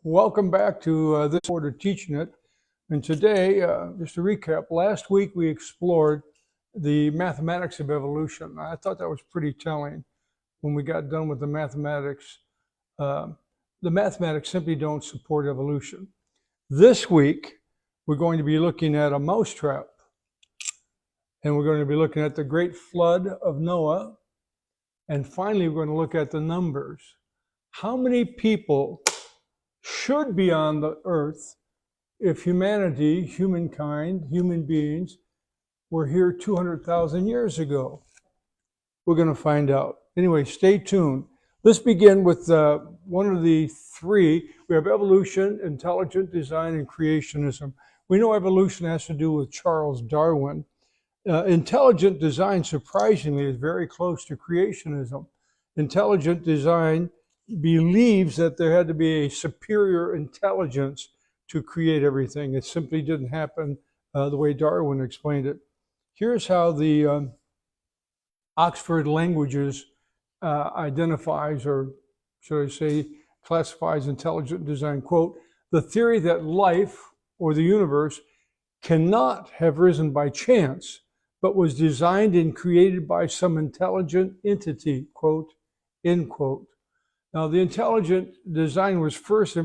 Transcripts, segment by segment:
Welcome back to this quarter Teaching It. And today, just to recap, last week we explored the mathematics of evolution. I thought that was pretty telling when we got done with the mathematics. The mathematics simply don't support evolution. This week, we're going to be looking at a mousetrap. And we're going to be looking at the great flood of Noah. And finally, we're going to look at the numbers. How many people should be on the earth if humanity, humankind, human beings were here 200,000 years ago? We're going to find out. Anyway, stay tuned. Let's begin with one of the three. We have evolution, intelligent design, and creationism. We know evolution has to do with Charles Darwin. Intelligent design, surprisingly, is very close to creationism. Intelligent design believes that there had to be a superior intelligence to create everything. It simply didn't happen the way Darwin explained it. Here's how the Oxford Languages identifies, or should I say, classifies intelligent design. Quote, "The theory that life or the universe cannot have risen by chance, but was designed and created by some intelligent entity," quote, end quote. Now, the intelligent design was first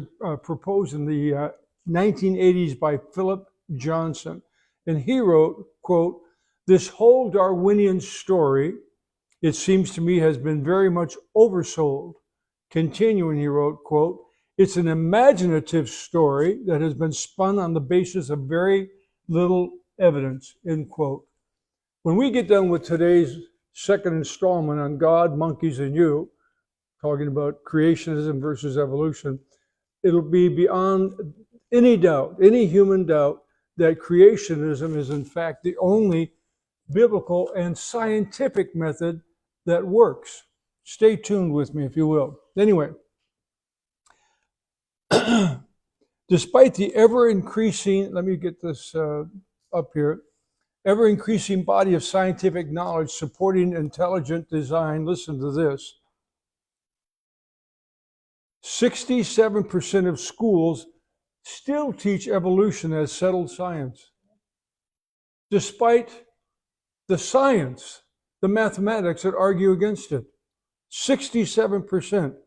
proposed in the 1980s by Philip Johnson. And he wrote, quote, "This whole Darwinian story, it seems to me, has been very much oversold." Continuing, he wrote, quote, "It's an imaginative story that has been spun on the basis of very little evidence," end quote. When we get done with today's second installment on God, monkeys, and you, talking about creationism versus evolution, it'll be beyond any doubt, any human doubt, that creationism is in fact the only biblical and scientific method that works. Stay tuned with me, if you will. Anyway, despite the ever-increasing, let me get this up here, ever-increasing body of scientific knowledge supporting intelligent design, listen to this, 67% of schools still teach evolution as settled science. Despite the science, the mathematics that argue against it. 67%.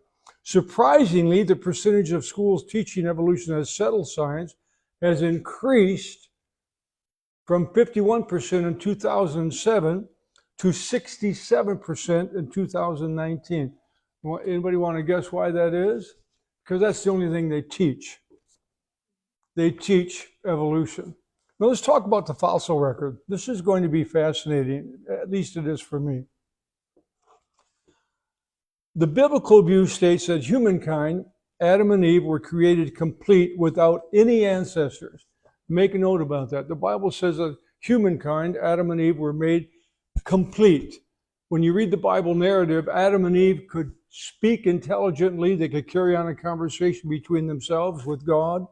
Surprisingly, the percentage of schools teaching evolution as settled science has increased from 51% in 2007 to 67% in 2019. Anybody want to guess why that is? Because that's the only thing they teach. They teach evolution. Now let's talk about the fossil record. This is going to be fascinating, at least it is for me. The biblical view states that humankind, Adam and Eve, were created complete without any ancestors. Make a note about that. The Bible says that humankind, Adam and Eve, were made complete. When you read the Bible narrative, Adam and Eve could speak intelligently. They could carry on a conversation between themselves with God.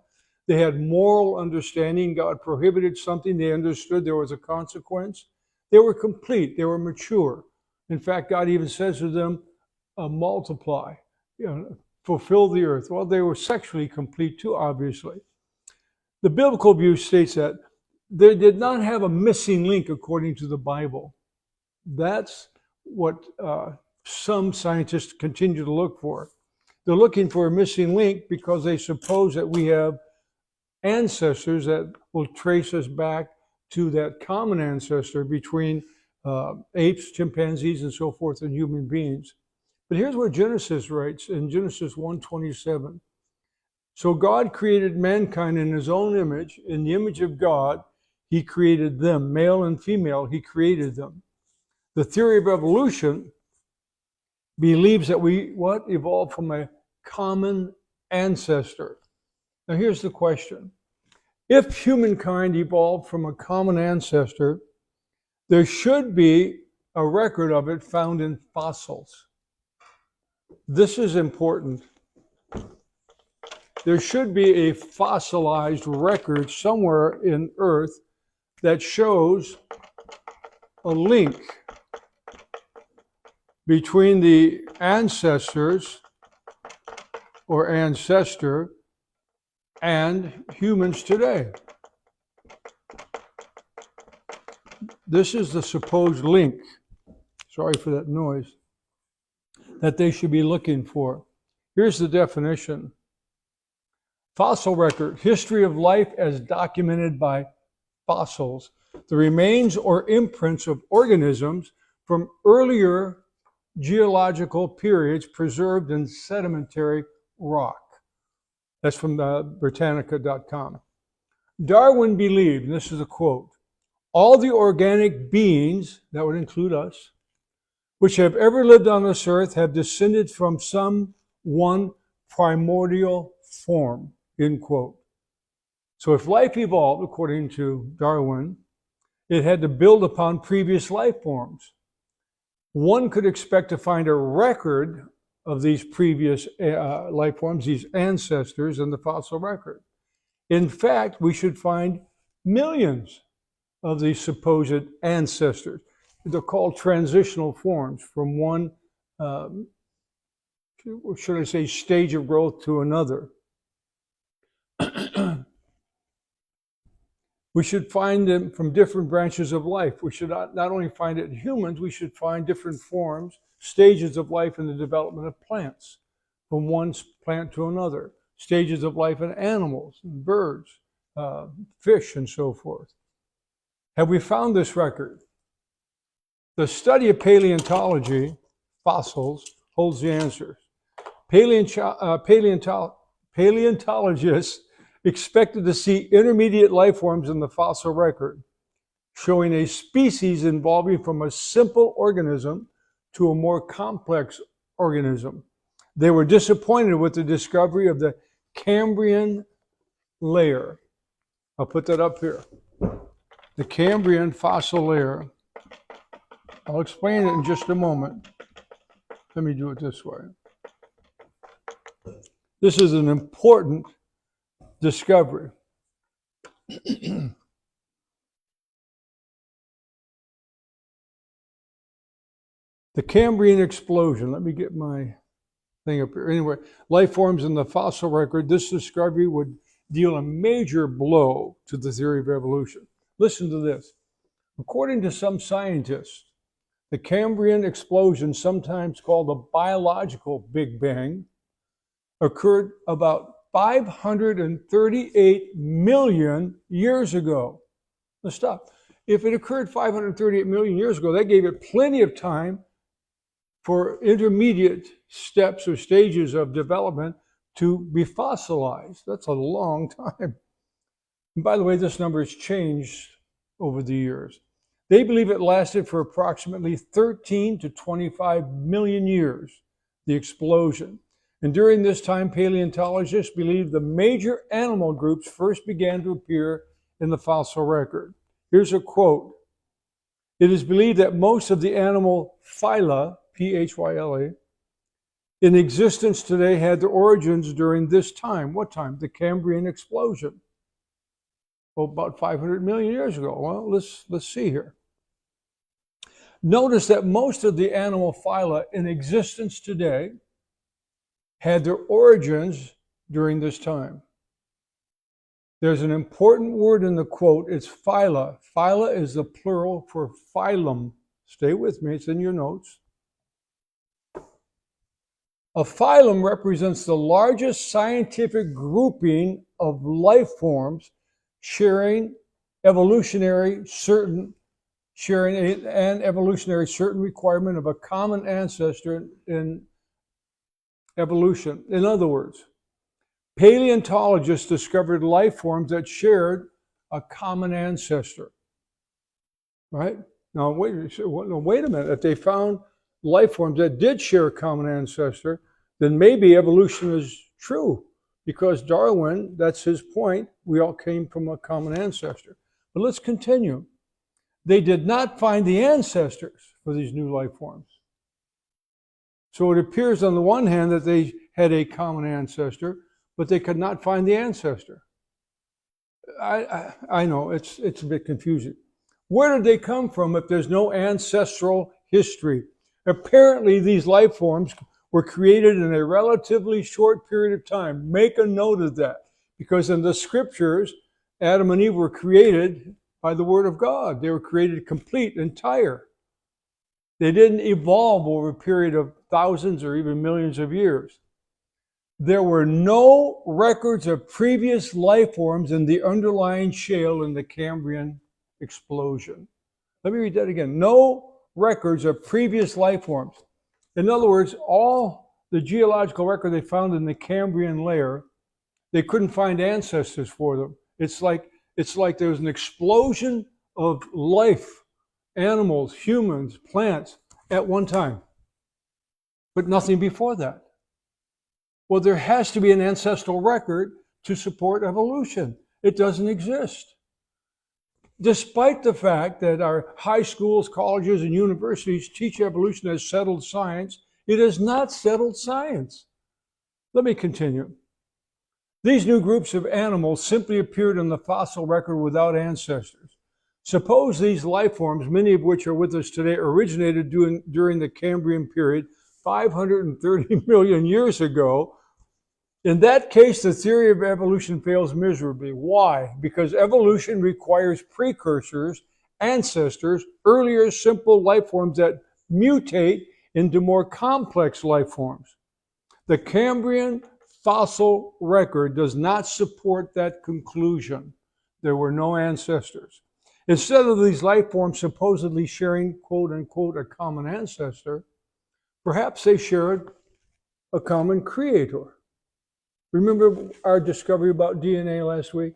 They had moral understanding. God prohibited something. They understood there was a consequence. They were complete. They were mature. In fact, God even says to them, multiply, fulfill the earth. Well, they were sexually complete too, obviously. The biblical view states that they did not have a missing link according to the Bible. That's what some scientists continue to look for. They're looking for a missing link because they suppose that we have ancestors that will trace us back to that common ancestor between apes, chimpanzees, and so forth, and human beings. But here's what Genesis writes in Genesis 1:27. "So God created mankind in his own image. In the image of God, he created them. Male and female, he created them." The theory of evolution believes that we evolved from a common ancestor. Now here's the question. If humankind evolved from a common ancestor, there should be a record of it found in fossils. This is important. There should be a fossilized record somewhere in Earth that shows a link between the ancestors or ancestor and humans today. This is the supposed link, sorry for that noise, that they should be looking for. Here's the definition. Fossil record, history of life as documented by fossils, the remains or imprints of organisms from earlier geological periods preserved in sedimentary rock. That's from Britannica.com. Darwin believed, and this is a quote, all the organic beings, that would include us, which have ever lived on this earth have descended from some one primordial form, end quote. So if life evolved, according to Darwin, it had to build upon previous life forms. One could expect to find a record of these previous life forms, these ancestors, in the fossil record. In fact, we should find millions of these supposed ancestors. They're called transitional forms from one, should I say, stage of growth to another. We should find them from different branches of life. We should not only find it in humans, we should find different forms, stages of life in the development of plants, from one plant to another, stages of life in animals, and birds, fish, and so forth. Have we found this record? The study of paleontology, fossils, holds the answers. Paleontologists expected to see intermediate life forms in the fossil record, showing a species evolving from a simple organism to a more complex organism. They were disappointed with the discovery of the Cambrian layer. I'll put that up here. The Cambrian fossil layer. I'll explain it in just a moment. Let me do it this way. This is an important discovery. The Cambrian explosion. Let me get my thing up here. Anyway, life forms in the fossil record. This discovery would deal a major blow to the theory of evolution. Listen to this. According to some scientists, the Cambrian explosion, sometimes called the biological Big Bang, occurred about 538 million years ago. Now stop. If it occurred 538 million years ago, that gave it plenty of time for intermediate steps or stages of development to be fossilized. That's a long time. And by the way, this number has changed over the years. They believe it lasted for approximately 13 to 25 million years, the explosion. And during this time, paleontologists believe the major animal groups first began to appear in the fossil record. Here's a quote. It is believed that most of the animal phyla, P-H-Y-L-A, in existence today had their origins during this time. What time? The Cambrian explosion. Well, about 500 million years ago. Well, let's see here. Notice that most of the animal phyla in existence today had their origins during this time. There's an important word in the quote. It's phyla. Phyla is the plural for phylum. Stay with me. It's in your notes. A phylum represents the largest scientific grouping of life forms sharing an evolutionary certain requirement of a common ancestor in evolution. In other words, paleontologists discovered life forms that shared a common ancestor. Right? Now, wait a minute. If they found life forms that did share a common ancestor, then maybe evolution is true. Because Darwin, that's his point, we all came from a common ancestor. But let's continue. They did not find the ancestors for these new life forms. So it appears on the one hand that they had a common ancestor, but they could not find the ancestor. I know, it's a bit confusing. Where did they come from if there's no ancestral history? Apparently, these life forms were created in a relatively short period of time. Make a note of that. Because in the scriptures, Adam and Eve were created by the word of God. They were created complete, entire. They didn't evolve over a period of thousands or even millions of years. There were no records of previous life forms in the underlying shale in the Cambrian explosion. Let me read that again. No records of previous life forms. In other words, all the geological record they found in the Cambrian layer, they couldn't find ancestors for them. It's like there was an explosion of life, animals, humans, plants at one time, but nothing before that. Well, there has to be an ancestral record to support evolution. It doesn't exist. Despite the fact that our high schools, colleges, and universities teach evolution as settled science, it is not settled science. Let me continue. These new groups of animals simply appeared in the fossil record without ancestors. Suppose these life forms, many of which are with us today, originated during the Cambrian period 530 million years ago. In that case, the theory of evolution fails miserably. Why? Because evolution requires precursors, ancestors, earlier simple life forms that mutate into more complex life forms. The Cambrian fossil record does not support that conclusion. There were no ancestors. Instead of these life forms supposedly sharing, quote unquote, a common ancestor, perhaps they shared a common creator. Remember our discovery about DNA last week?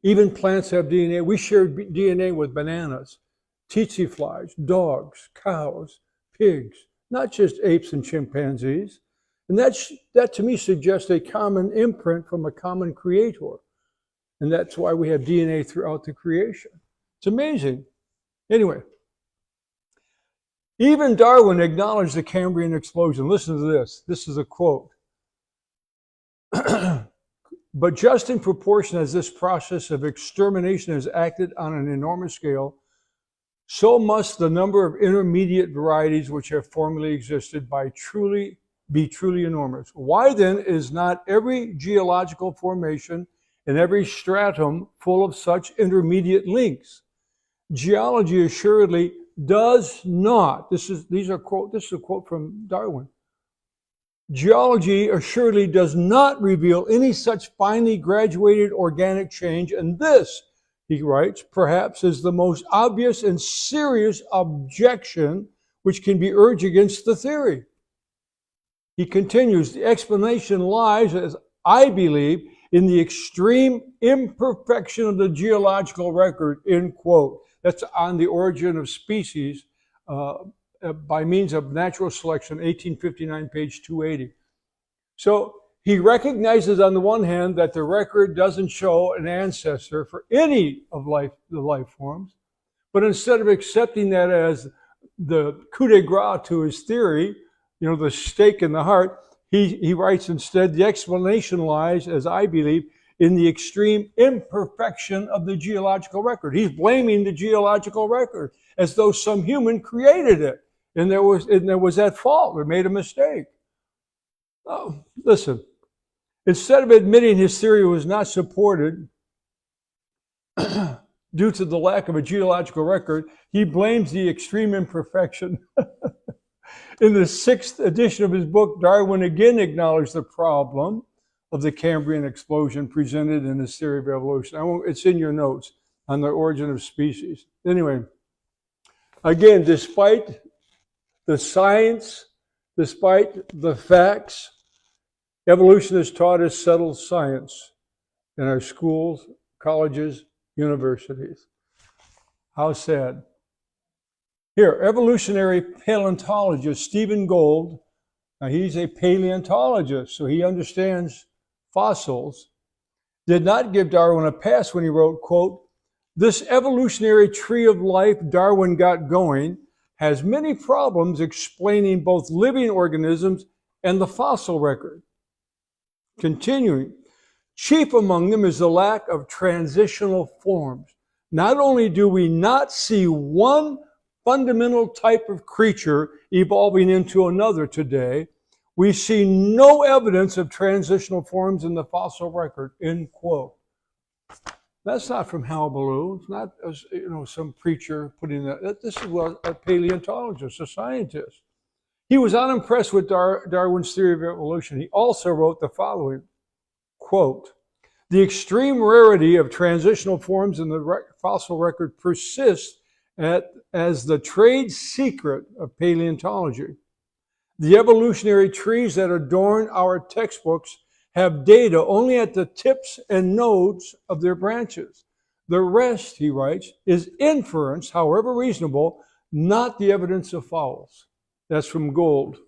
Even plants have DNA. We share DNA with bananas, tsetse flies, dogs, cows, pigs, not just apes and chimpanzees. And that to me suggests a common imprint from a common creator. And that's why we have DNA throughout the creation. It's amazing. Anyway, even Darwin acknowledged the Cambrian explosion. Listen to this. This is a quote. But just in proportion as this process of extermination has acted on an enormous scale, so must the number of intermediate varieties which have formerly existed be truly enormous. Why then is not every geological formation and every stratum full of such intermediate links? Geology assuredly does not. This is a quote from Darwin. Geology assuredly does not reveal any such finely graduated organic change, and this, he writes, perhaps is the most obvious and serious objection which can be urged against the theory. He continues, the explanation lies, as I believe, in the extreme imperfection of the geological record, end quote. That's on the origin of species by means of natural selection, 1859, page 280. So he recognizes on the one hand that the record doesn't show an ancestor for any of the life forms, but instead of accepting that as the coup de grace to his theory, the stake in the heart, he writes instead, the explanation lies, as I believe, in the extreme imperfection of the geological record. He's blaming the geological record as though some human created it. And there was at fault or made a mistake. Oh, listen, instead of admitting his theory was not supported due to the lack of a geological record, he blames the extreme imperfection. In the 6th edition of his book, Darwin again acknowledged the problem of the Cambrian explosion presented in his theory of evolution. It's in your notes on the origin of species. Anyway, again, despite the science, despite the facts, evolution is taught as settled science in our schools, colleges, universities. How sad. Here, evolutionary paleontologist Stephen Gould, now he's a paleontologist, so he understands fossils, did not give Darwin a pass when he wrote, quote, this evolutionary tree of life Darwin got going has many problems explaining both living organisms and the fossil record. Continuing, chief among them is the lack of transitional forms. Not only do we not see one fundamental type of creature evolving into another today, We see no evidence of transitional forms in the fossil record, end quote. That's not from Hal Ballou. It's not some preacher putting that. This is a paleontologist, a scientist. He was unimpressed with Darwin's theory of evolution. He also wrote the following, quote, "The extreme rarity of transitional forms in the fossil record persists as the trade secret of paleontology. The evolutionary trees that adorn our textbooks have data only at the tips and nodes of their branches. The rest," he writes, "is inference, however reasonable, not the evidence of fowls." That's from Gould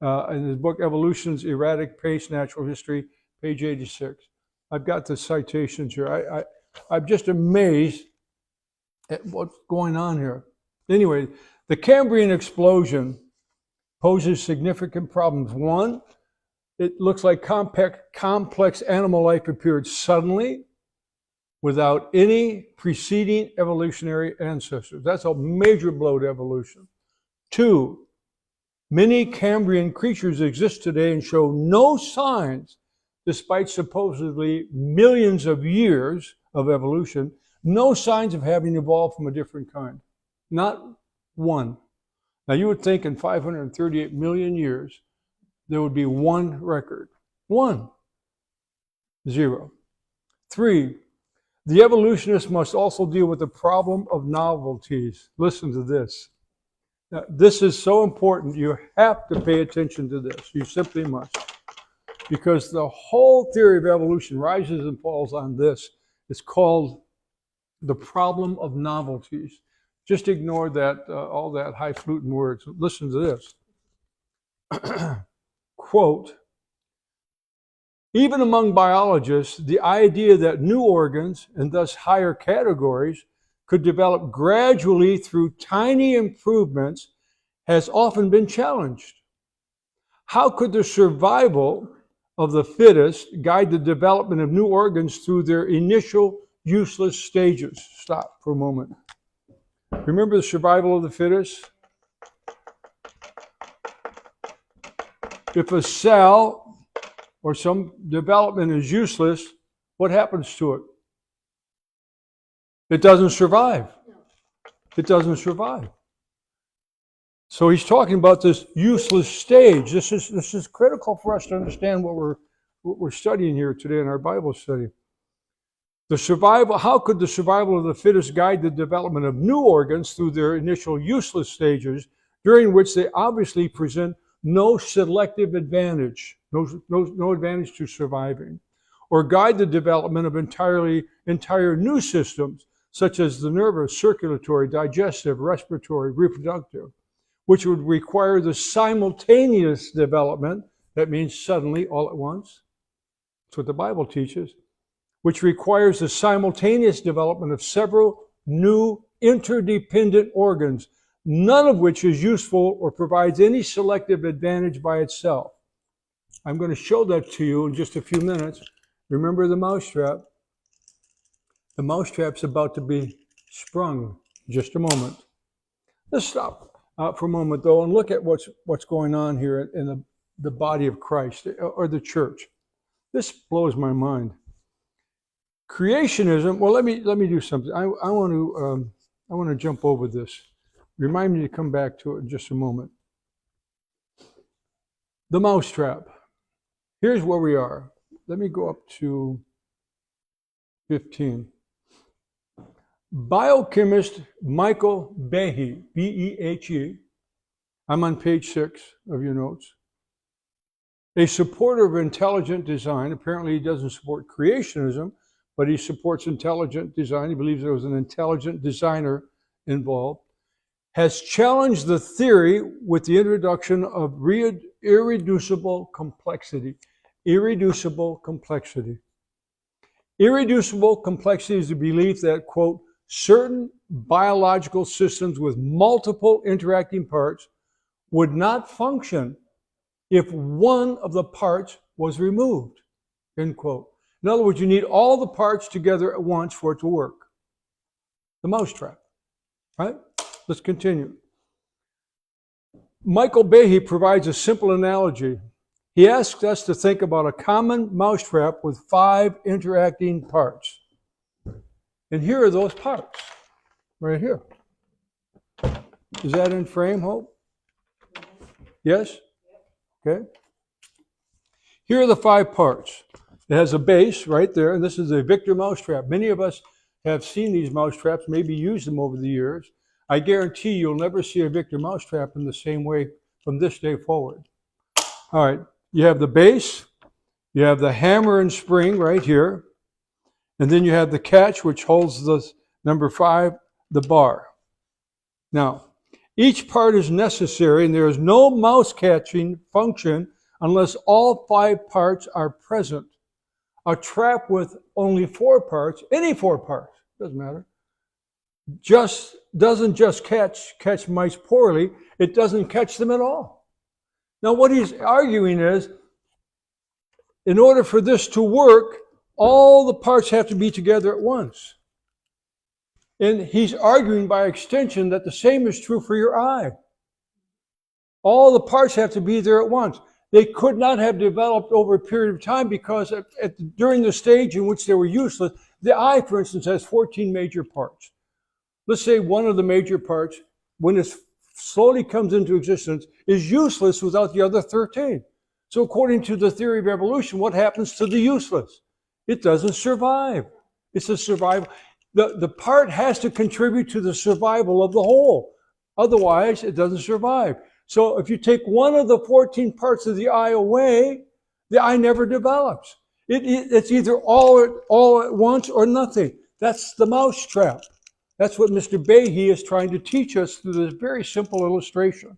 in his book, Evolution's Erratic Pace, Natural History, page 86. I've got the citations here. I'm just amazed at what's going on here. Anyway, the Cambrian explosion poses significant problems. One, it looks like complex animal life appeared suddenly without any preceding evolutionary ancestors. That's a major blow to evolution. Two, many Cambrian creatures exist today and show no signs, despite supposedly millions of years of evolution, no signs of having evolved from a different kind. Not one. Now, you would think in 538 million years, there would be one record. One. Zero. Three, the evolutionists must also deal with the problem of novelties. Listen to this. Now, this is so important. You have to pay attention to this. You simply must. Because the whole theory of evolution rises and falls on this. It's called the problem of novelties. Just ignore that, all that highfalutin words. Listen to this. Quote, "Even among biologists, the idea that new organs, and thus higher categories, could develop gradually through tiny improvements has often been challenged. How could the survival of the fittest guide the development of new organs through their initial useless stages?" Stop for a moment. Remember the survival of the fittest? If a cell or some development is useless, what happens to it? It doesn't survive. It doesn't survive. So he's talking about this useless stage. This is critical for us to understand what we're studying here today in our Bible study. How could the survival of the fittest guide the development of new organs through their initial useless stages, during which they obviously present no selective advantage, no advantage to surviving, or guide the development of entire new systems, such as the nervous, circulatory, digestive, respiratory, reproductive, which would require the simultaneous development, that means suddenly, all at once. That's what the Bible teaches, which requires the simultaneous development of several new interdependent organs, none of which is useful or provides any selective advantage by itself. I'm going to show that to you in just a few minutes. Remember the mousetrap? The mousetrap's about to be sprung. Just a moment. Let's stop for a moment, though, and look at what's going on here in the body of Christ, or the church. This blows my mind. Creationism. Well, let me do something. I want to jump over this. Remind me to come back to it in just a moment. The mousetrap. Here's where we are. Let me go up to 15. Biochemist Michael Behe, B-E-H-E. I'm on page 6 of your notes. A supporter of intelligent design. Apparently he doesn't support creationism, but he supports intelligent design. He believes there was an intelligent designer involved. Has challenged the theory with the introduction of irreducible complexity. Irreducible complexity. Irreducible complexity is the belief that, quote, certain biological systems with multiple interacting parts would not function if one of the parts was removed, end quote. In other words, you need all the parts together at once for it to work. The mousetrap, right? Let's continue. Michael Behe provides a simple analogy. He asks us to think about a common mousetrap with 5 interacting parts. And here are those parts, right here. Is that in frame, Hope? Yes? Okay. Here are the 5 parts. It has a base right there, and this is a Victor mousetrap. Many of us have seen these mousetraps, maybe used them over the years. I guarantee you'll never see a Victor mousetrap in the same way from this day forward. All right, you have the base, you have the hammer and spring right here, and then you have the catch, which holds the number 5, the bar. Now, each part is necessary, and there is no mouse catching function unless all 5 parts are present. A trap with only 4 parts, any 4 parts, doesn't matter, doesn't just catch mice poorly, it doesn't catch them at all. Now what he's arguing is, in order for this to work, all the parts have to be together at once. And he's arguing by extension that the same is true for your eye. All the parts have to be there at once. They could not have developed over a period of time because during the stage in which they were useless, the eye, for instance, has 14 major parts. Let's say one of the major parts, when it slowly comes into existence, is useless without the other 13. So according to the theory of evolution, what happens to the useless? It doesn't survive. It's a survival. The part has to contribute to the survival of the whole. Otherwise, it doesn't survive. So if you take one of the 14 parts of the eye away, the eye never develops. It's either all at once or nothing. That's the mousetrap. That's what Mr. Behe is trying to teach us through this very simple illustration.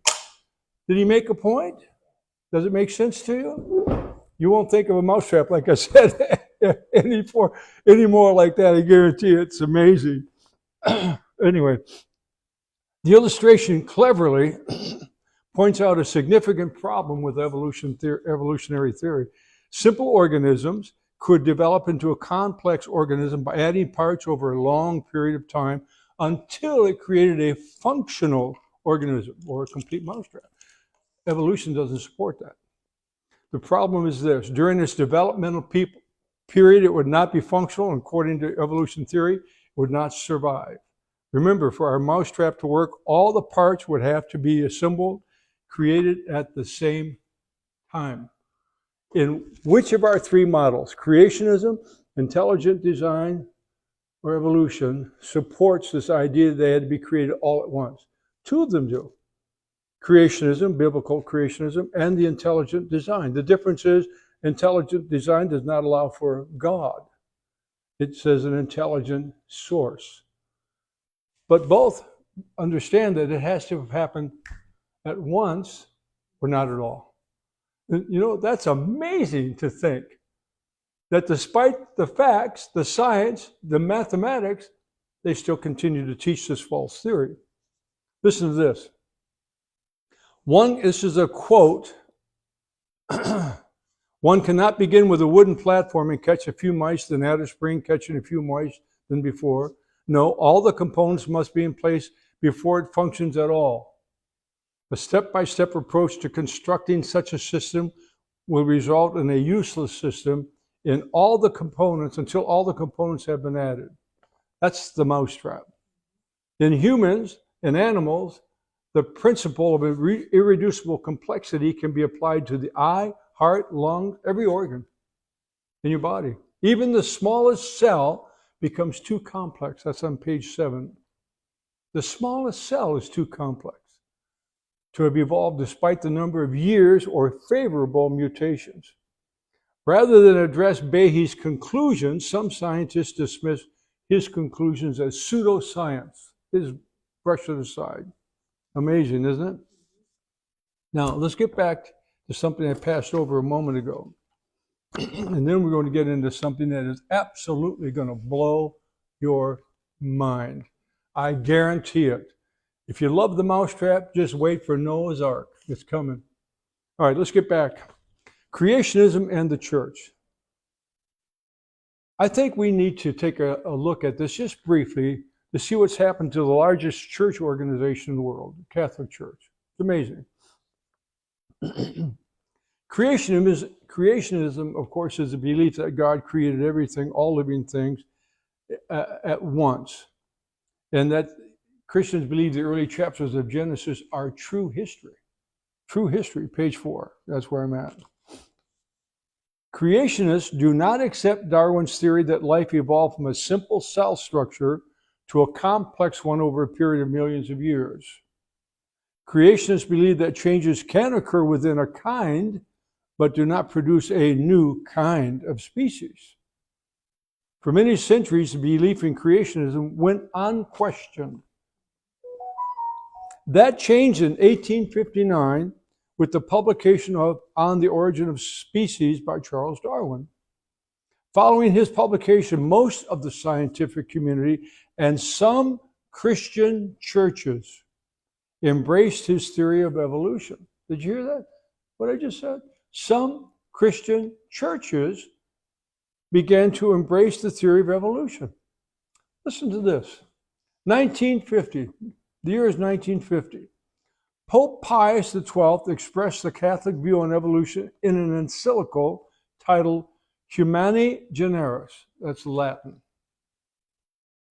Did he make a point? Does it make sense to you? You won't think of a mousetrap, like I said, anymore like that. I guarantee you, it's amazing. Anyway, the illustration cleverly points out a significant problem with evolutionary theory. Simple organisms could develop into a complex organism by adding parts over a long period of time until it created a functional organism or a complete mousetrap. Evolution doesn't support that. The problem is this: during its developmental period, it would not be functional, and according to evolution theory, it would not survive. Remember, for our mousetrap to work, all the parts would have to be assembled, created at the same time. In which of our 3 models, creationism, intelligent design, or evolution, supports this idea that they had to be created all at once? 2 of them do. Creationism, biblical creationism, and the intelligent design. The difference is intelligent design does not allow for God. It says an intelligent source. But both understand that it has to have happened at once or not at all. You know, that's amazing to think that despite the facts, the science, the mathematics, they still continue to teach this false theory. Listen to this. This is a quote. One cannot begin with a wooden platform and catch a few mice, then add a spring, catching a few mice than before. No, all the components must be in place before it functions at all. A step-by-step approach to constructing such a system will result in a useless system in all the components until all the components have been added. That's the mousetrap. In humans and animals, the principle of irreducible complexity can be applied to the eye, heart, lung, every organ in your body. Even the smallest cell becomes too complex. That's on page 7. The smallest cell is too complex to have evolved despite the number of years or favorable mutations. Rather than address Behe's conclusions, some scientists dismiss his conclusions as pseudoscience. They just brush it aside. Amazing, isn't it? Now, let's get back to something I passed over a moment ago. And then we're going to get into something that is absolutely going to blow your mind. I guarantee it. If you love the mousetrap, just wait for Noah's Ark. It's coming. All right, let's get back. Creationism and the church. I think we need to take a look at this just briefly to see what's happened to the largest church organization in the world, the Catholic Church. It's amazing. Creationism, of course, is a belief that God created everything, all living things, at once. And that Christians believe the early chapters of Genesis are true history. True history, page 4. That's where I'm at. Creationists do not accept Darwin's theory that life evolved from a simple cell structure to a complex one over a period of millions of years. Creationists believe that changes can occur within a kind, but do not produce a new kind of species. For many centuries, the belief in creationism went unquestioned. That changed in 1859 with the publication of On the Origin of Species by Charles Darwin. Following his publication, most of the scientific community and some Christian churches embraced his theory of evolution. Did you hear that? What I just said? Some Christian churches began to embrace the theory of evolution. Listen to this. 1950, the year is 1950. Pope Pius XII expressed the Catholic view on evolution in an encyclical titled Humani Generis. That's Latin.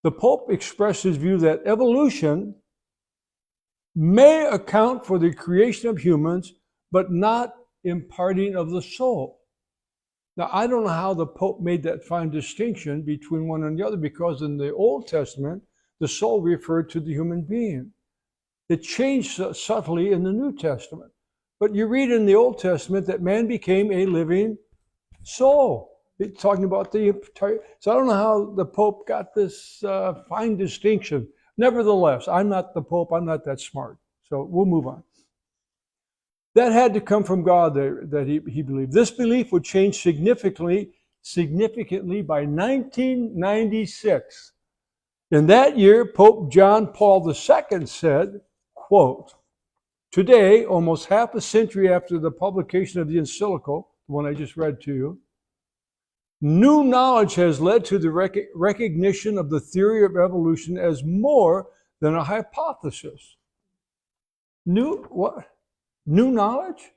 The Pope expressed his view that evolution may account for the creation of humans, but not imparting of the soul. Now, I don't know how the Pope made that fine distinction between one and the other, because in the Old Testament, the soul referred to the human being. It changed subtly in the New Testament. But you read in the Old Testament that man became a living soul. It's talking about the entire. So I don't know how the Pope got this fine distinction. Nevertheless, I'm not the Pope. I'm not that smart. So we'll move on. That had to come from God that he believed. This belief would change significantly by 1996. In that year, Pope John Paul II said, quote, "Today, almost half a century after the publication of the encyclical," the one I just read to you, "new knowledge has led to the recognition of the theory of evolution as more than a hypothesis." New knowledge?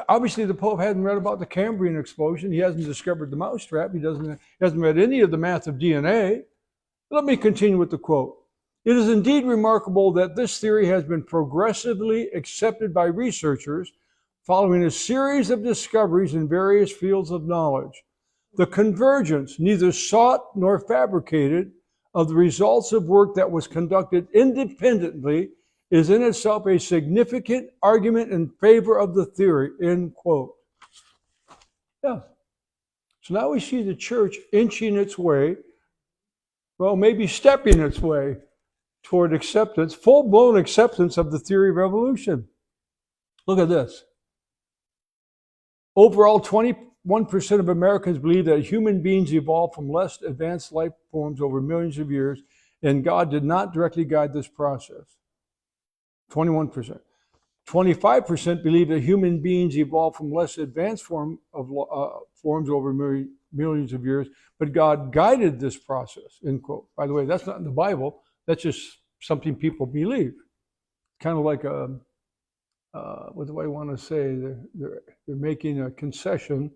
Obviously, the Pope hadn't read about the Cambrian explosion. He hasn't discovered the mousetrap. He hasn't read any of the math of DNA. Let me continue with the quote. "It is indeed remarkable that this theory has been progressively accepted by researchers following a series of discoveries in various fields of knowledge. The convergence, neither sought nor fabricated, of the results of work that was conducted independently is in itself a significant argument in favor of the theory," end quote. Yeah. So now we see the church inching its way, well, maybe stepping its way toward acceptance, full-blown acceptance of the theory of evolution. Look at this. Overall, 21% of Americans believe that human beings evolved from less advanced life forms over millions of years, and God did not directly guide this process. 21%. 25% believe that human beings evolved from less advanced forms over millions of years, but God guided this process, end quote. By the way, that's not in the Bible. That's just something people believe. Kind of like what do I want to say? They're making a concession.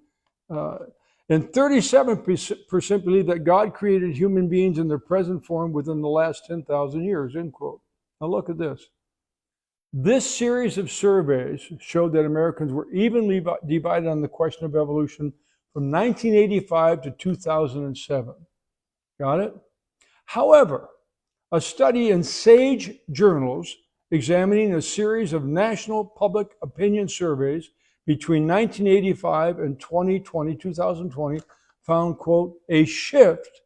And 37% believe that God created human beings in their present form within the last 10,000 years, end quote. Now look at this. This series of surveys showed that Americans were evenly divided on the question of evolution from 1985 to 2007. Got it? However, a study in Sage Journals examining a series of national public opinion surveys between 1985 and 2020 found, quote, "a shift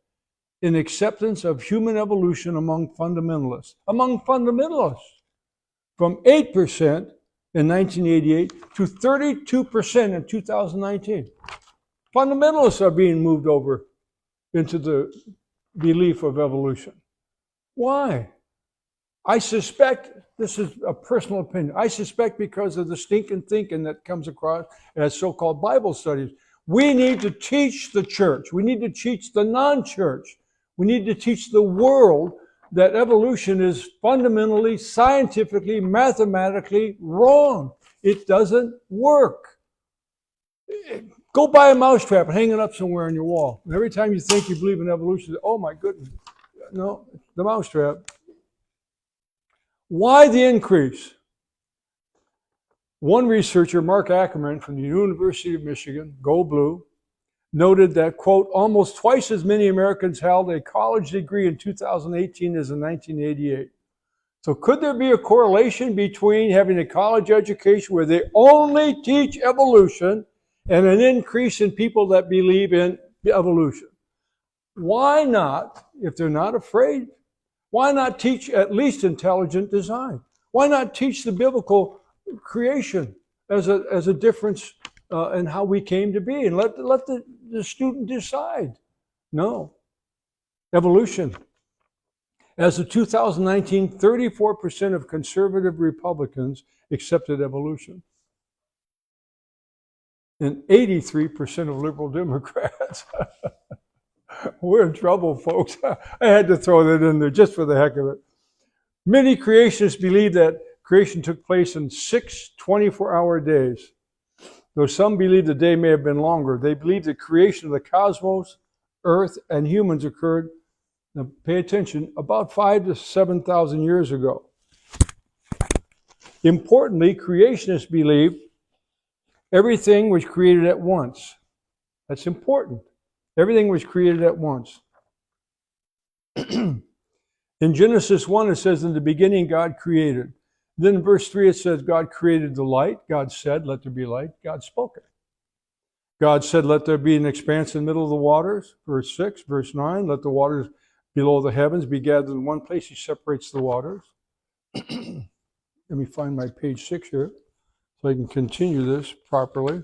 in acceptance of human evolution among fundamentalists." Among fundamentalists, from 8% in 1988 to 32% in 2019. Fundamentalists are being moved over into the belief of evolution. Why? I suspect, this is a personal opinion, I suspect because of the stinking thinking that comes across as so-called Bible studies. We need to teach the church. We need to teach the non-church. We need to teach the world that evolution is fundamentally, scientifically, mathematically wrong. It doesn't work. Go buy a mousetrap and hang it up somewhere on your wall. And every time you think you believe in evolution, oh my goodness, no, the mousetrap. Why the increase? One researcher, Mark Ackerman from the University of Michigan, Go Blue, noted that, quote, almost twice as many Americans held a college degree in 2018 as in 1988. So could there be a correlation between having a college education where they only teach evolution and an increase in people that believe in evolution? Why not, if they're not afraid, why not teach at least intelligent design? Why not teach the biblical creation as a difference in how we came to be, and let the student decide? No. Evolution. As of 2019, 34% of conservative Republicans accepted evolution, and 83% of liberal Democrats. We're in trouble, folks. I had to throw that in there just for the heck of it. Many creationists believe that creation took place in 6 24-hour days. Though some believe the day may have been longer, they believe the creation of the cosmos, Earth, and humans occurred, now pay attention, about 5,000 to 7,000 years ago. Importantly, creationists believe everything was created at once. That's important. Everything was created at once. In Genesis 1, it says, in the beginning, God created. Then in verse 3, it says, God created the light. God said, let there be light. God spoke it. God said, let there be an expanse in the middle of the waters. Verse 6. Verse 9, let the waters below the heavens be gathered in one place. He separates the waters. Let me find my page 6 here so I can continue this properly.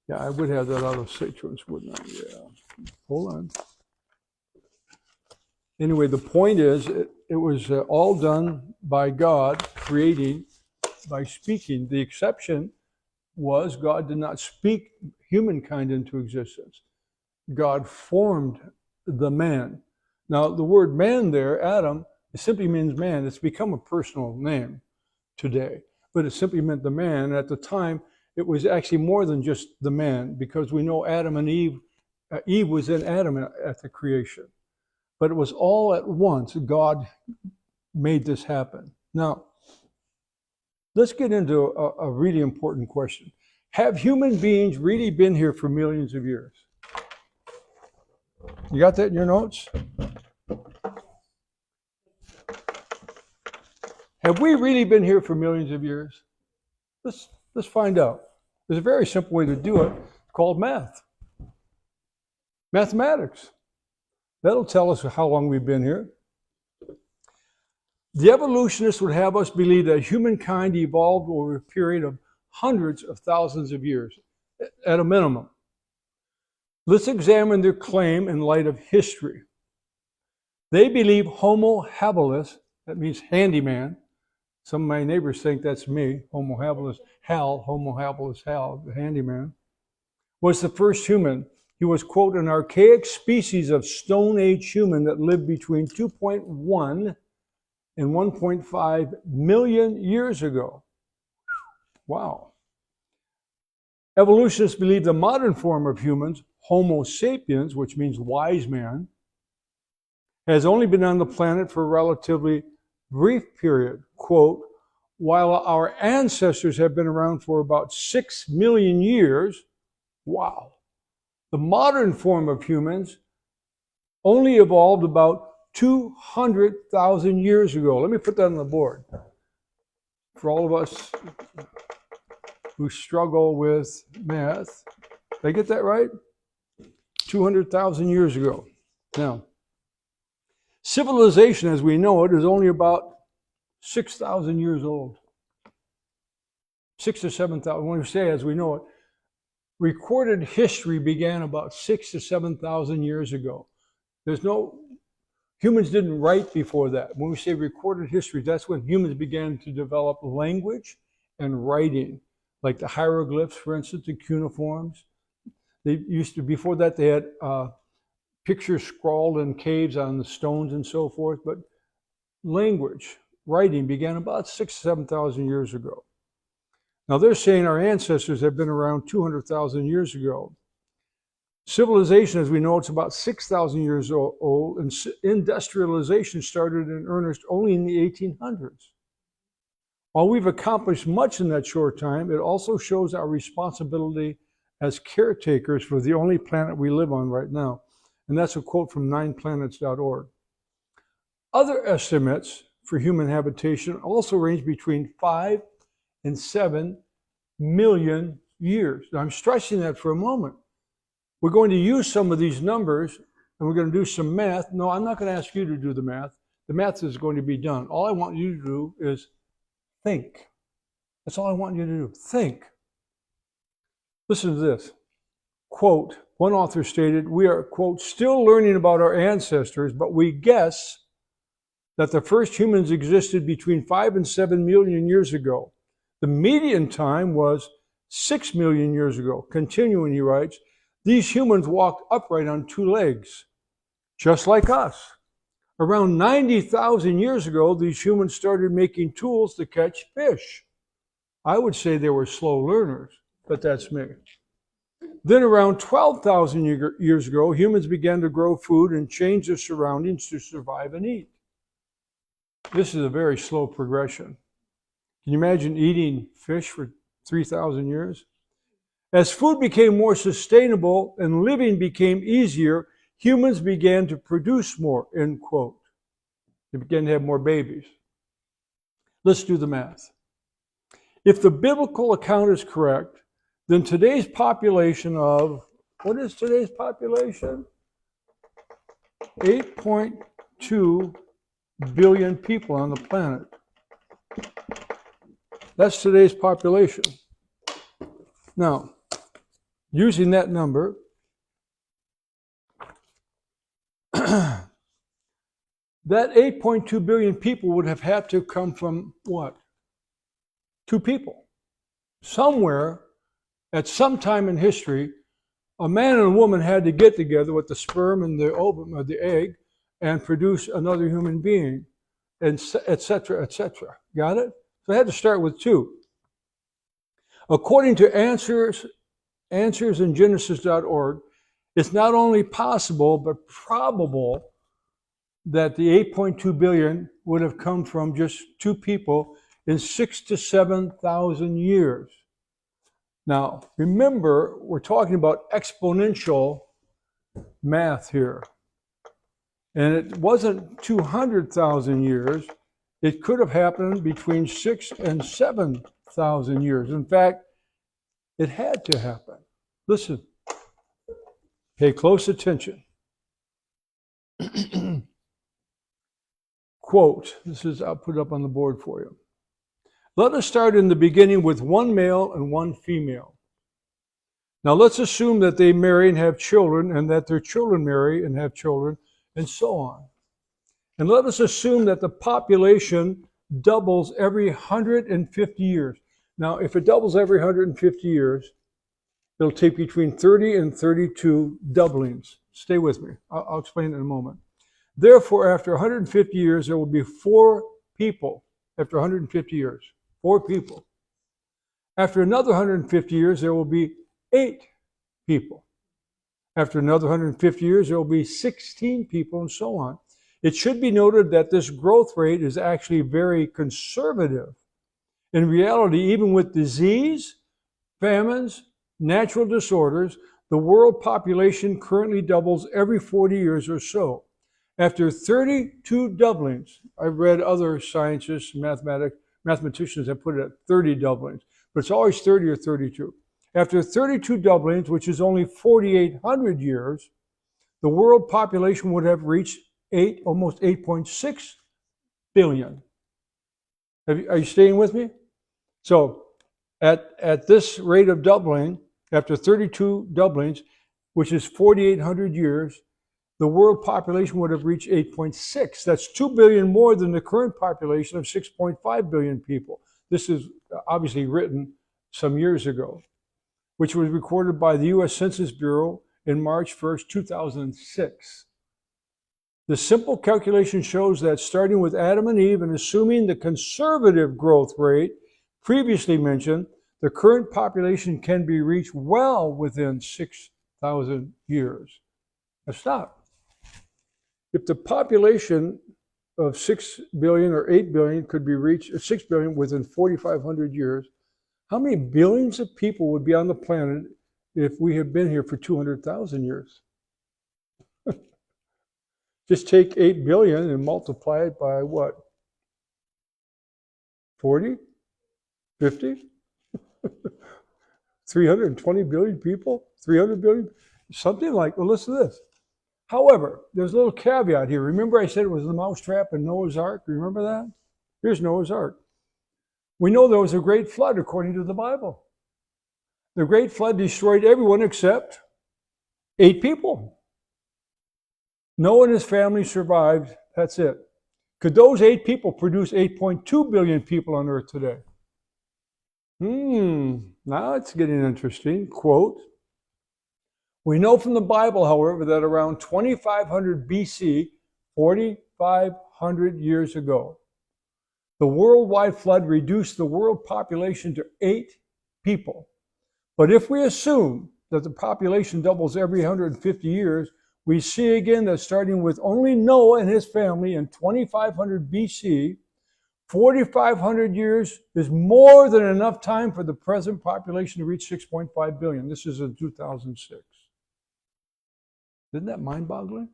Yeah, I would have that out of sequence, wouldn't I? Yeah. Hold on. Anyway, the point is, it was all done by God, creating by speaking. The exception was God did not speak humankind into existence. God formed the man. Now, the word man there, Adam, it simply means man. It's become a personal name today, but it simply meant the man. At the time, it was actually more than just the man, because we know Adam and Eve, Eve was in Adam at the creation. But it was all at once. God made this happen. Now, let's get into a really important question. Have human beings really been here for millions of years? You got that in your notes? Have we really been here for millions of years? Let's find out. There's a very simple way to do it called math. Mathematics. That'll tell us how long we've been here. The evolutionists would have us believe that humankind evolved over a period of hundreds of thousands of years, at a minimum. Let's examine their claim in light of history. They believe Homo habilis, that means handyman. Some of my neighbors think that's me, Homo habilis Hal, the handyman, was the first human. He was, quote, an archaic species of Stone Age human that lived between 2.1 and 1.5 million years ago. Wow. Evolutionists believe the modern form of humans, Homo sapiens, which means wise man, has only been on the planet for a relatively brief period. Quote, while our ancestors have been around for about 6 million years, wow. The modern form of humans only evolved about 200,000 years ago. Let me put that on the board. For all of us who struggle with math, did I get that right? 200,000 years ago. Now, civilization as we know it is only about 6,000 years old. 6 to 7,000, when we say as we know it, recorded history began about 6 to 7,000 years ago. Humans didn't write before that. When we say recorded history, that's when humans began to develop language and writing, like the hieroglyphs, for instance, the cuneiforms. Before that, they had pictures scrawled in caves on the stones and so forth, but language, writing began about 6,000 to 7,000 years ago. Now they're saying our ancestors have been around 200,000 years ago. Civilization, as we know, it's about 6,000 years old, and industrialization started in earnest only in the 1800s. While we've accomplished much in that short time, it also shows our responsibility as caretakers for the only planet we live on right now. And that's a quote from 9planets.org. Other estimates for human habitation also range between 5 and 7 million years. Now, I'm stressing that for a moment. We're going to use some of these numbers and we're going to do some math. No, I'm not going to ask you to do the math. The math is going to be done. All I want you to do is think. That's all I want you to do. Think. Listen to this. Quote, one author stated, we are, quote, still learning about our ancestors, but we guess that the first humans existed between 5 and 7 million years ago. The median time was 6 million years ago. Continuing, he writes, these humans walked upright on 2 legs, just like us. Around 90,000 years ago, these humans started making tools to catch fish. I would say they were slow learners, but that's me. Then around 12,000 years ago, humans began to grow food and change their surroundings to survive and eat. This is a very slow progression. Can you imagine eating fish for 3,000 years? As food became more sustainable and living became easier, humans began to produce more, end quote. They began to have more babies. Let's do the math. If the biblical account is correct, then today's population of, what is today's population? 8.2 billion people on the planet. That's today's population. Now, using that number, that 8.2 billion people would have had to come from what? 2 people. Somewhere, at some time in history, a man and a woman had to get together with the sperm and the ovum or the egg and produce another human being, and et cetera, et cetera. Got it? So I had to start with 2. According to Answers in Genesis.org, it's not only possible but probable that the 8.2 billion would have come from just 2 people in 6,000 to 7,000 years. Now, remember, we're talking about exponential math here. And it wasn't 200,000 years. It could have happened between 6,000 and 7,000 years. In fact, it had to happen. Listen, pay close attention. Quote, I'll put it up on the board for you. Let us start in the beginning with 1 male and 1 female. Now let's assume that they marry and have children, and that their children marry and have children, and so on. And let us assume that the population doubles every 150 years. Now, if it doubles every 150 years, it'll take between 30 and 32 doublings. Stay with me. I'll explain in a moment. Therefore, after 150 years, there will be 4 people. After 150 years, 4 people. After another 150 years, there will be 8 people. After another 150 years, there will be 16 people, and so on. It should be noted that this growth rate is actually very conservative. In reality, even with disease, famines, natural disorders, the world population currently doubles every 40 years or so. After 32 doublings, I've read other scientists, mathematicians have put it at 30 doublings, but it's always 30 or 32. After 32 doublings, which is only 4,800 years, the world population would have reached almost 8.6 billion. Are you staying with me? So at this rate of doubling, after 32 doublings, which is 4,800 years, the world population would have reached 8.6. That's 2 billion more than the current population of 6.5 billion people. This is obviously written some years ago, which was recorded by the U.S. Census Bureau in March 1st, 2006. The simple calculation shows that starting with Adam and Eve and assuming the conservative growth rate previously mentioned, The current population can be reached well within 6,000 years. Now stop. If the population of 6 billion or 8 billion could be reached, 6 billion within 4,500 years, how many billions of people would be on the planet if we had been here for 200,000 years? Just take 8 billion and multiply it by what? 40? 50? 320 billion people? 300 billion? Something like, well, listen to this. However, there's a little caveat here. Remember I said it was the mousetrap in Noah's Ark? Remember that? Here's Noah's Ark. We know there was a great flood according to the Bible. The great flood destroyed everyone except 8 people. Noah and his family survived. That's it. Could those 8 people produce 8.2 billion people on Earth today? Now it's getting interesting. Quote, we know from the Bible, however, that around 2500 BC, 4,500 years ago, the worldwide flood reduced the world population to 8 people. But if we assume that the population doubles every 150 years, we see again that starting with only Noah and his family in 2500 BC, 4,500 years is more than enough time for the present population to reach 6.5 billion. This is in 2006. Isn't that mind-boggling?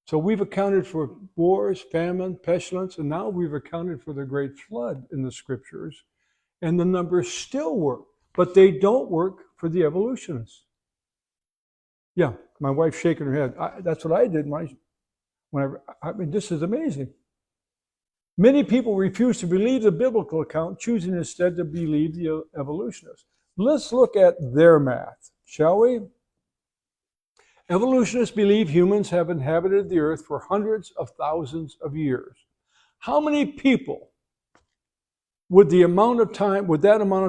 So we've accounted for wars, famine, pestilence, and now we've accounted for the great flood in the scriptures. And the numbers still work, but they don't work for the evolutionists. Yeah, my wife's shaking her head. That's what I did. I mean, this is amazing. Many people refuse to believe the biblical account, choosing instead to believe the evolutionists. Let's look at their math, shall we? Evolutionists believe humans have inhabited the earth for hundreds of thousands of years. How many people would that amount of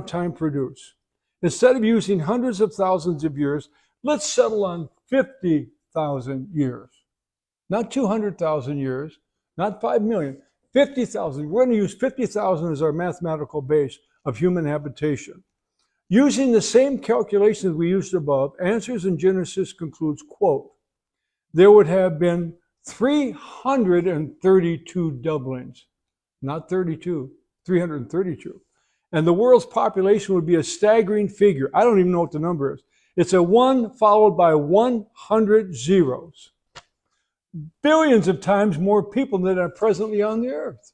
time produce? Instead of using hundreds of thousands of years, let's settle on 50,000 years. Not 200,000 years, not 5 million, 50,000. We're going to use 50,000 as our mathematical base of human habitation. Using the same calculations we used above, Answers in Genesis concludes, quote, there would have been 332 doublings, not 32, 332. And the world's population would be a staggering figure. I don't even know what the number is. It's a 1 followed by 100 zeros. Billions of times more people than are presently on the earth.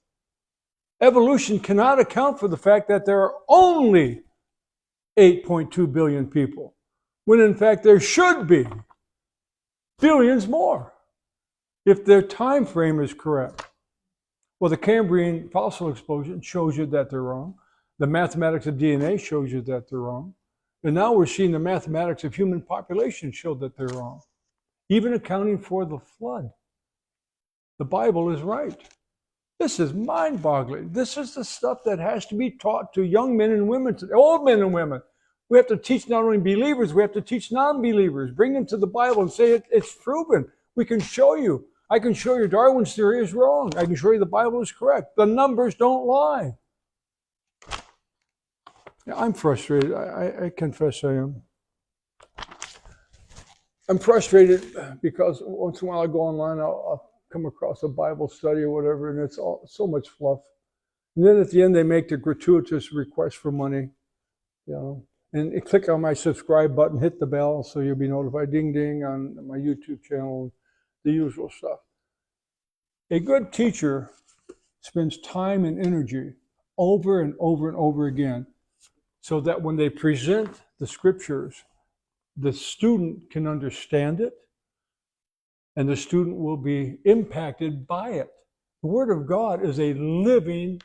Evolution cannot account for the fact that there are only 8.2 billion people, when in fact there should be billions more, if their time frame is correct. Well, the Cambrian fossil explosion shows you that they're wrong. The mathematics of DNA shows you that they're wrong. And now we're seeing the mathematics of human population show that they're wrong, even accounting for the flood. The Bible is right. This is mind-boggling. This is the stuff that has to be taught to young men and women, to old men and women. We have to teach not only believers, we have to teach non-believers. Bring them to the Bible and say it's proven. We can show you. I can show you Darwin's theory is wrong. I can show you the Bible is correct. The numbers don't lie. Yeah, I'm frustrated. I confess I am. I'm frustrated because once in a while I go online, I'll come across a Bible study or whatever, and it's all so much fluff. And then at the end, they make the gratuitous request for money, and click on my subscribe button, hit the bell so you'll be notified, ding, ding, on my YouTube channel, the usual stuff. A good teacher spends time and energy over and over and over again so that when they present the scriptures, the student can understand it, and the student will be impacted by it. The Word of God is a living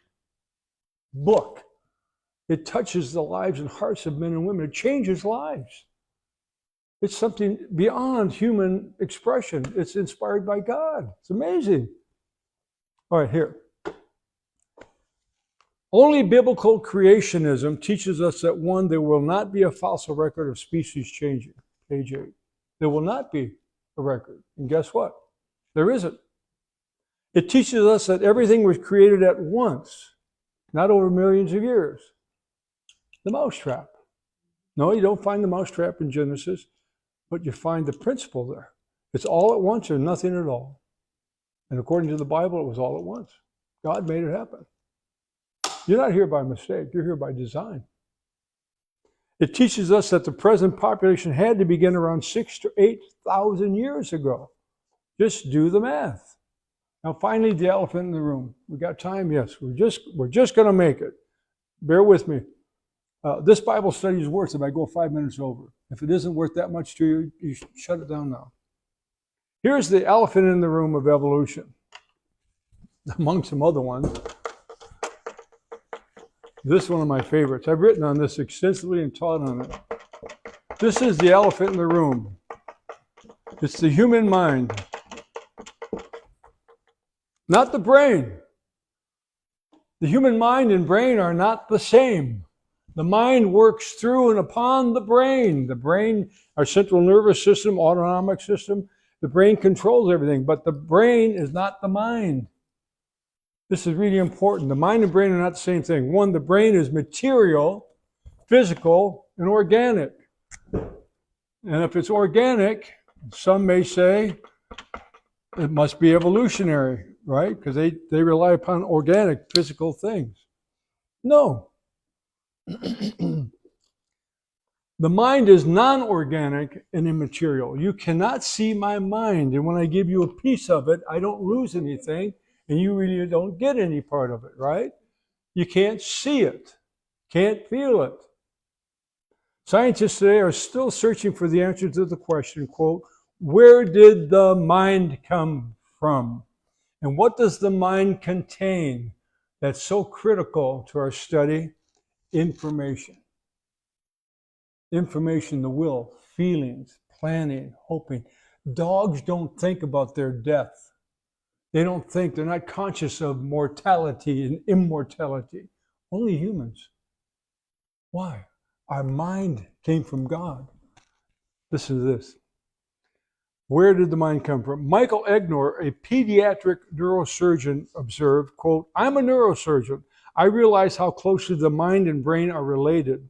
book. It touches the lives and hearts of men and women. It changes lives. It's something beyond human expression. It's inspired by God. It's amazing. All right, here. Only biblical creationism teaches us that, one, there will not be a fossil record of species changing. Page 8. There will not be a record. And guess what? There isn't. It teaches us that everything was created at once, not over millions of years. The mousetrap. No, you don't find the mousetrap in Genesis, but you find the principle there. It's all at once or nothing at all. And according to the Bible, it was all at once. God made it happen. You're not here by mistake. You're here by design. It teaches us that the present population had to begin around 6,000 to 8,000 years ago. Just do the math. Now, finally, the elephant in the room. We got time? Yes. We're just going to make it. Bear with me. This Bible study is worth it if I go 5 minutes over. If it isn't worth that much to you, you should shut it down now. Here's the elephant in the room of evolution, among some other ones. This is one of my favorites. I've written on this extensively and taught on it. This is the elephant in the room. It's the human mind, not the brain. The human mind and brain are not the same. The mind works through and upon the brain. The brain, our central nervous system, autonomic system, the brain controls everything, but the brain is not the mind. This is really important. The mind and brain are not the same thing. One, the brain is material, physical, and organic. And if it's organic, some may say it must be evolutionary, right? Because they rely upon organic, physical things. No. The mind is non-organic and immaterial. You cannot see my mind. And when I give you a piece of it, I don't lose anything. And you really don't get any part of it, right? You can't see it, can't feel it. Scientists today are still searching for the answer to the question, quote, where did the mind come from? And what does the mind contain that's so critical to our study? Information. Information, the will, feelings, planning, hoping. Dogs don't think about their death. They don't think, they're not conscious of mortality and immortality. Only humans. Why? Our mind came from God. Listen to this. Where did the mind come from? Michael Egnor, a pediatric neurosurgeon, observed, quote, I'm a neurosurgeon. I realize how closely the mind and brain are related.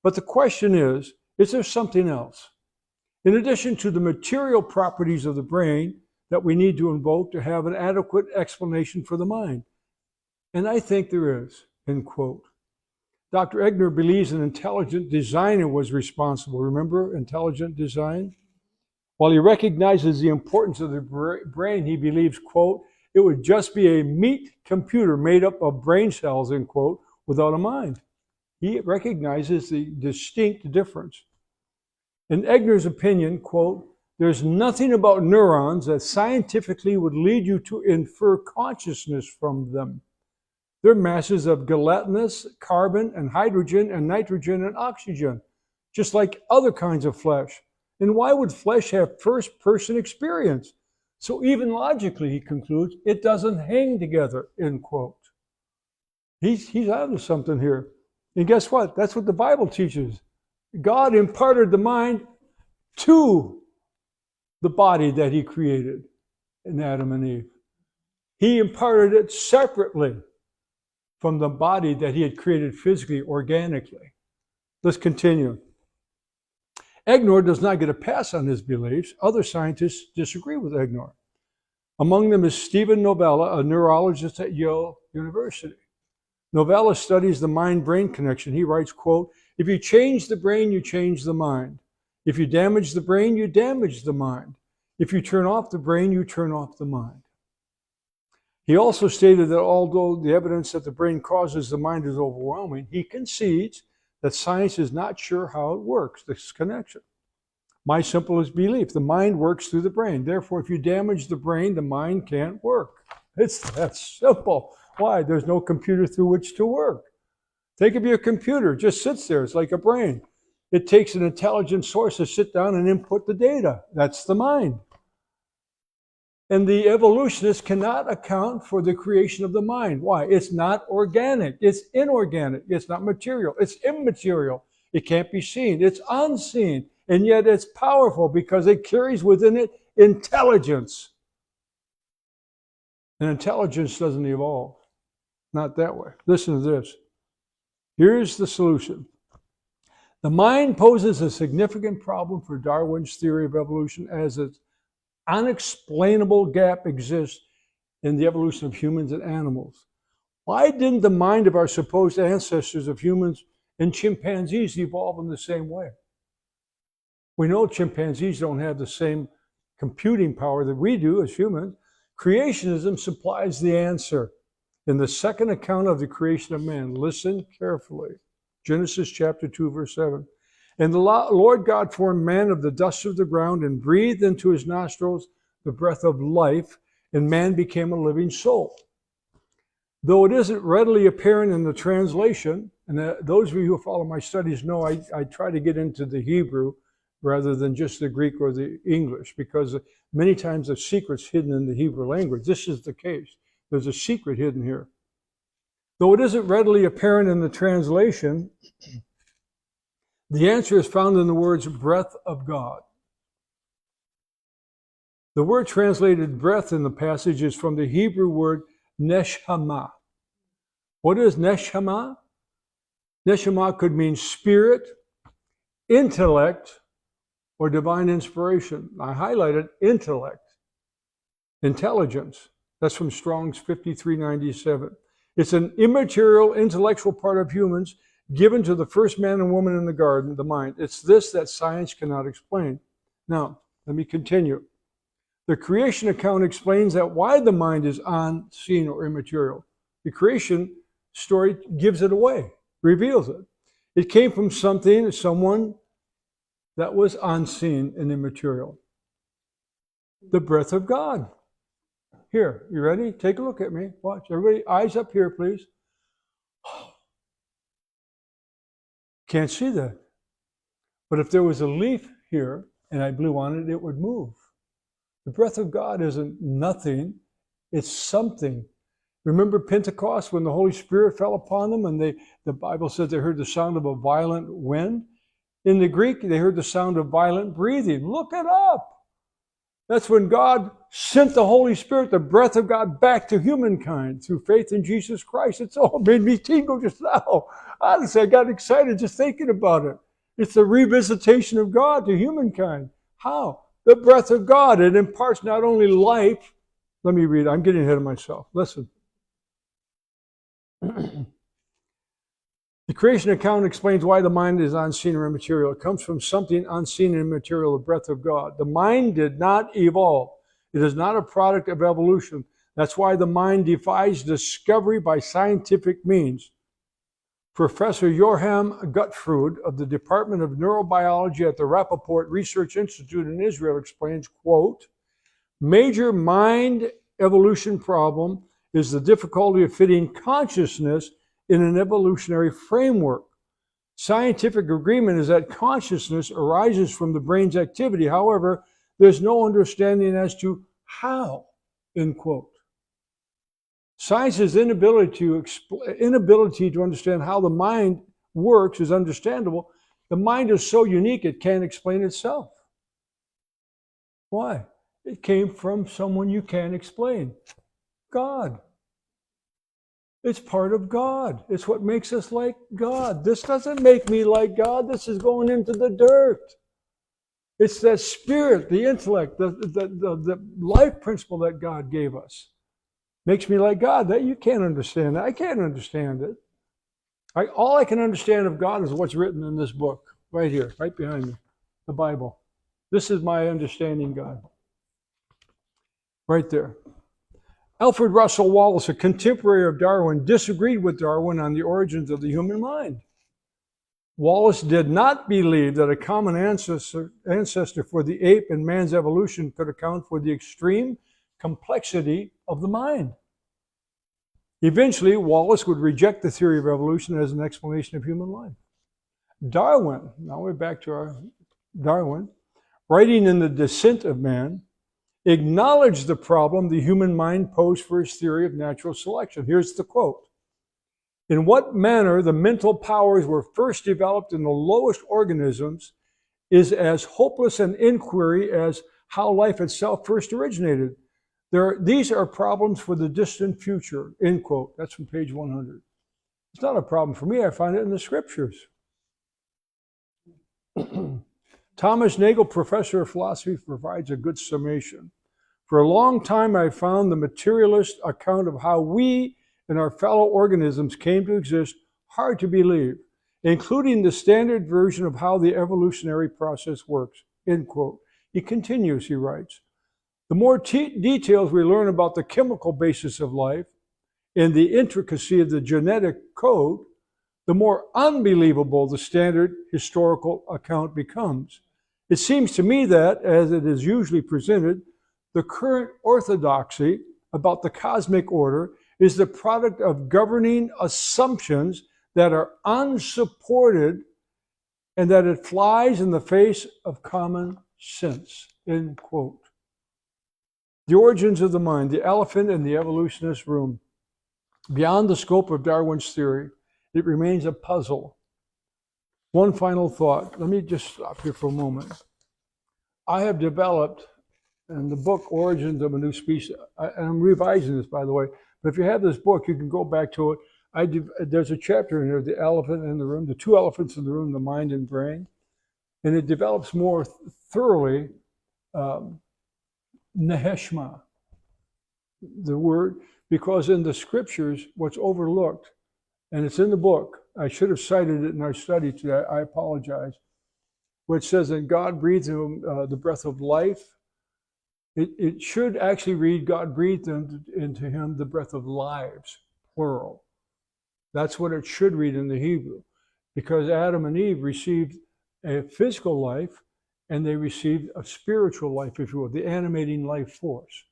But the question is there something else? In addition to the material properties of the brain, that we need to invoke to have an adequate explanation for the mind. And I think there is, end quote. Dr. Egnor believes an intelligent designer was responsible. Remember intelligent design? While he recognizes the importance of the brain, he believes, quote, it would just be a meat computer made up of brain cells, end quote, without a mind. He recognizes the distinct difference. In Egnor's opinion, quote, there's nothing about neurons that scientifically would lead you to infer consciousness from them. They're masses of gelatinous carbon and hydrogen and nitrogen and oxygen, just like other kinds of flesh. And why would flesh have first-person experience? So even logically, he concludes, it doesn't hang together, end quote. He's onto something here. And guess what? That's what the Bible teaches. God imparted the mind to the body that he created in Adam and Eve. He imparted it separately from the body that he had created physically, organically. Let's continue. Egnor does not get a pass on his beliefs. Other scientists disagree with Egnor. Among them is Stephen Novella, a neurologist at Yale University. Novella studies the mind-brain connection. He writes, quote, if you change the brain, you change the mind. If you damage the brain, you damage the mind. If you turn off the brain, you turn off the mind. He also stated that although the evidence that the brain causes the mind is overwhelming, he concedes that science is not sure how it works, this connection. My simplest belief, the mind works through the brain. Therefore, if you damage the brain, the mind can't work. It's that simple. Why? There's no computer through which to work. Think of your computer, it just sits there. It's like a brain. It takes an intelligent source to sit down and input the data. That's the mind. And the evolutionists cannot account for the creation of the mind. Why? It's not organic. It's inorganic. It's not material. It's immaterial. It can't be seen. It's unseen. And yet it's powerful because it carries within it intelligence. And intelligence doesn't evolve. Not that way. Listen to this. Here's the solution. The mind poses a significant problem for Darwin's theory of evolution, as its unexplainable gap exists in the evolution of humans and animals. Why didn't the mind of our supposed ancestors of humans and chimpanzees evolve in the same way? We know chimpanzees don't have the same computing power that we do as humans. Creationism supplies the answer. In the second account of the creation of man, listen carefully. Genesis chapter 2, verse 7. And the Lord God formed man of the dust of the ground and breathed into his nostrils the breath of life, and man became a living soul. Though it isn't readily apparent in the translation, and those of you who follow my studies know I try to get into the Hebrew rather than just the Greek or the English, because many times the secret's hidden in the Hebrew language. This is the case. There's a secret hidden here. Though it isn't readily apparent in the translation, the answer is found in the words breath of God. The word translated breath in the passage is from the Hebrew word neshama. What is neshama? Neshama could mean spirit, intellect, or divine inspiration. I highlighted intellect, intelligence. That's from Strong's 5397. It's an immaterial intellectual part of humans given to the first man and woman in the garden, the mind. It's this that science cannot explain. Now, let me continue. The creation account explains that why the mind is unseen or immaterial. The creation story gives it away, reveals it. It came from someone that was unseen and immaterial. The breath of God. Here, you ready? Take a look at me. Watch. Everybody, eyes up here, please. Can't see that. But if there was a leaf here and I blew on it, it would move. The breath of God isn't nothing, it's something. Remember Pentecost when the Holy Spirit fell upon them and the Bible said they heard the sound of a violent wind? In the Greek, they heard the sound of violent breathing. Look it up. That's when God sent the Holy Spirit, the breath of God, back to humankind through faith in Jesus Christ. It's all made me tingle just now. Honestly, I got excited just thinking about it. It's the revisitation of God to humankind. How? The breath of God. It imparts not only life. Let me read. I'm getting ahead of myself. Listen. The creation account explains why the mind is unseen or immaterial. It comes from something unseen and immaterial, the breath of God. The mind did not evolve. It is not a product of evolution. That's why the mind defies discovery by scientific means. Professor Yoram Gutfreud of the Department of Neurobiology at the Rappaport Research Institute in Israel explains, quote, major mind evolution problem is the difficulty of fitting consciousness in an evolutionary framework. Scientific agreement is that consciousness arises from the brain's activity. However, there's no understanding as to how, end quote. Science's inability to understand how the mind works is understandable. The mind is so unique it can't explain itself. Why? It came from someone you can't explain. God. It's part of God. It's what makes us like God. This doesn't make me like God. This is going into the dirt. It's that spirit, the intellect, the life principle that God gave us. Makes me like God. That you can't understand that. I can't understand it. All I can understand of God is what's written in this book, right here, right behind me, the Bible. This is my understanding God. Right there. Alfred Russel Wallace, a contemporary of Darwin, disagreed with Darwin on the origins of the human mind. Wallace did not believe that a common ancestor for the ape and man's evolution could account for the extreme complexity of the mind. Eventually, Wallace would reject the theory of evolution as an explanation of human life. Darwin, now we're back to our Darwin, writing in The Descent of Man, acknowledged the problem the human mind posed for his theory of natural selection. Here's the quote. In what manner the mental powers were first developed in the lowest organisms is as hopeless an inquiry as how life itself first originated. These are problems for the distant future, end quote. That's from page 100. It's not a problem for me. I find it in the scriptures. Thomas Nagel, professor of philosophy, provides a good summation. For a long time, I found the materialist account of how we and our fellow organisms came to exist hard to believe, including the standard version of how the evolutionary process works, end quote. He continues, he writes, the more details we learn about the chemical basis of life and the intricacy of the genetic code, the more unbelievable the standard historical account becomes. It seems to me that, as it is usually presented, the current orthodoxy about the cosmic order is the product of governing assumptions that are unsupported and that it flies in the face of common sense, end quote. The origins of the mind, the elephant in the evolutionist room. Beyond the scope of Darwin's theory, it remains a puzzle. One final thought. Let me just stop here for a moment. I have developed, in the book Origins of a New Species, and I'm revising this, by the way, but if you have this book, you can go back to it. There's a chapter in there, the elephant in the room, the two elephants in the room, the mind and brain, and it develops more thoroughly neheshma, the word, because in the scriptures, what's overlooked, and it's in the book, I should have cited it in our study today, I apologize, which says that God breathed him the breath of life. It should actually read, God breathed into him the breath of lives, plural. That's what it should read in the Hebrew, because Adam and Eve received a physical life and they received a spiritual life, if you will, the animating life force.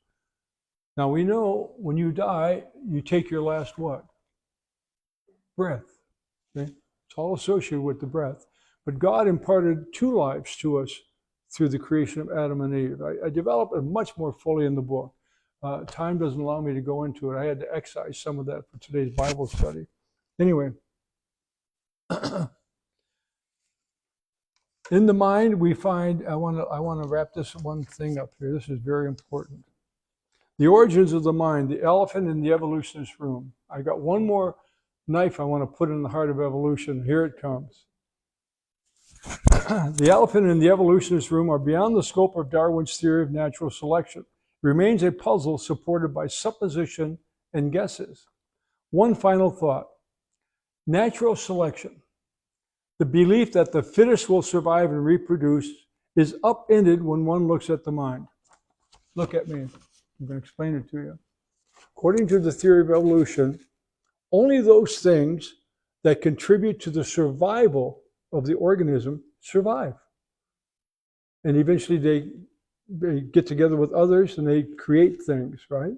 Now we know when you die, you take your last what? Breath. Okay? It's all associated with the breath. But God imparted two lives to us through the creation of Adam and Eve. I developed it much more fully in the book. Time doesn't allow me to go into it. I had to excise some of that for today's Bible study. Anyway, in the mind we find, I want to wrap this one thing up here. This is very important. The origins of the mind, the elephant in the evolutionist room. I got one more knife I want to put in the heart of evolution. Here it comes. The elephant in the evolutionist room are beyond the scope of Darwin's theory of natural selection. It remains a puzzle supported by supposition and guesses. One final thought. Natural selection, the belief that the fittest will survive and reproduce, is upended when one looks at the mind. Look at me. I'm going to explain it to you. According to the theory of evolution, only those things that contribute to the survival of the organism survive. And eventually they get together with others and they create things, right?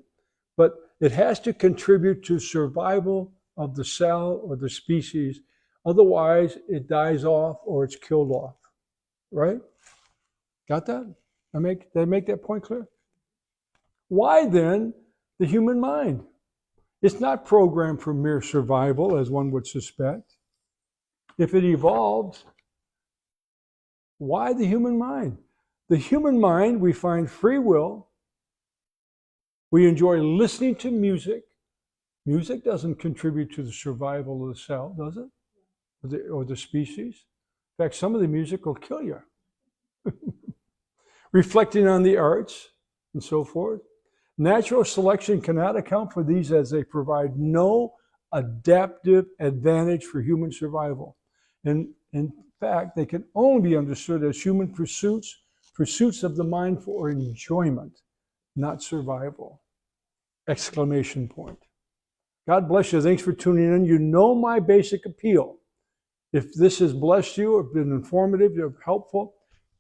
But it has to contribute to survival of the cell or the species. Otherwise, it dies off or it's killed off, right? Got that? Did I make that point clear? Why then the human mind? It's not programmed for mere survival, as one would suspect. If it evolved, why the human mind? The human mind, we find free will. We enjoy listening to music. Music doesn't contribute to the survival of the cell, does it? Or the species. In fact, some of the music will kill you. Reflecting on the arts and so forth. Natural selection cannot account for these, as they provide no adaptive advantage for human survival. And in fact, they can only be understood as human pursuits of the mind for enjoyment, not survival. Exclamation point. God bless you. Thanks for tuning in. You know my basic appeal. If this has blessed you or been informative or helpful,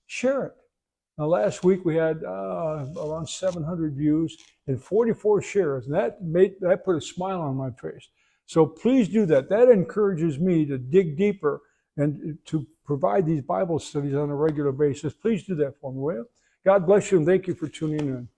share it. Now, last week we had around 700 views and 44 shares, and that put a smile on my face. So please do that. That encourages me to dig deeper and to provide these Bible studies on a regular basis. Please do that for me, will you? God bless you, and thank you for tuning in.